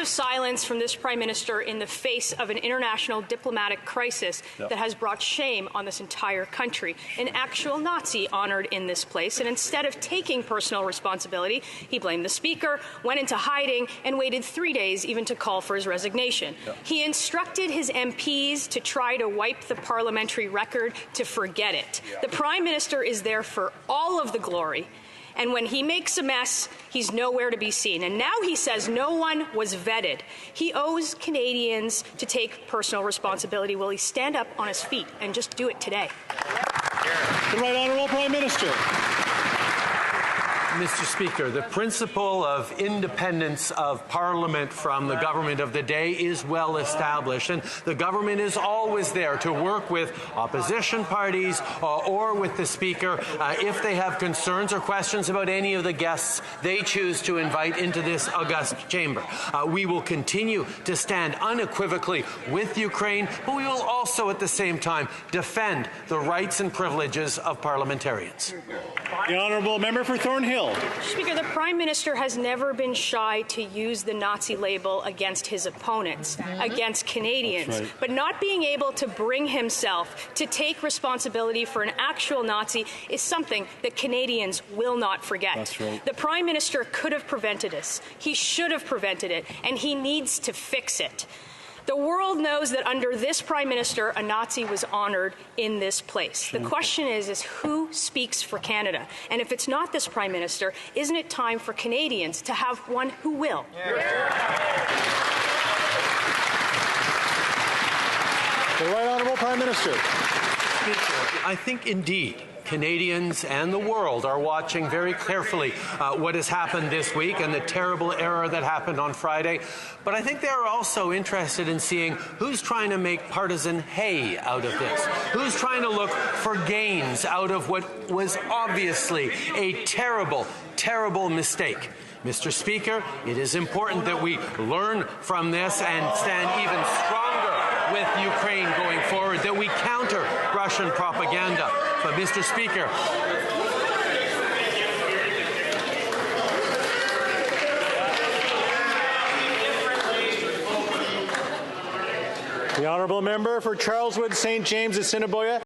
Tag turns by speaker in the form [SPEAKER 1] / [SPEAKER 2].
[SPEAKER 1] of silence from this Prime Minister in the face of an international diplomatic crisis that has brought shame on this entire country. An actual Nazi honored in this place, and instead of taking personal responsibility, he blamed the Speaker, went into hiding, and waited 3 days even to call for his resignation. He instructed his MPs to try to wipe the parliamentary record, to forget it. The Prime Minister is there for all of the glory. And when he makes a mess, he's nowhere to be seen. And now he says no one was vetted. He owes Canadians to take personal responsibility. Will he stand up on his feet and just do it today?
[SPEAKER 2] The Right Honourable Prime Minister.
[SPEAKER 3] Mr. Speaker, the principle of independence of Parliament from the government of the day is well established, and the government is always there to work with opposition parties or with the Speaker if they have concerns or questions about any of the guests they choose to invite into this august chamber. We will continue to stand unequivocally with Ukraine, but we will also at the same time defend the rights and privileges of parliamentarians.
[SPEAKER 2] The Honourable Member for Thornhill.
[SPEAKER 1] Speaker, the Prime Minister has never been shy to use the Nazi label against his opponents, against Canadians. But not being able to bring himself to take responsibility for an actual Nazi is something that Canadians will not forget.
[SPEAKER 2] That's right.
[SPEAKER 1] The Prime Minister could have prevented this. He should have prevented it, and he needs to fix it. The world knows that under this Prime Minister, a Nazi was honored in this place. The question is who speaks for Canada? And if it's not this Prime Minister, isn't it time for Canadians to have one who will?
[SPEAKER 2] The Right Honourable Prime Minister.
[SPEAKER 3] I think indeed Canadians and the world are watching very carefully what has happened this week and the terrible error that happened on Friday. But I think they're also interested in seeing who's trying to make partisan hay out of this, who's trying to look for gains out of what was obviously a terrible, terrible mistake. Mr. Speaker, it is important that we learn from this and stand even stronger with Ukraine going forward, that we counter Russian propaganda. But, Mr. Speaker,
[SPEAKER 2] the Honourable Member for Charleswood, St. James, Assiniboia.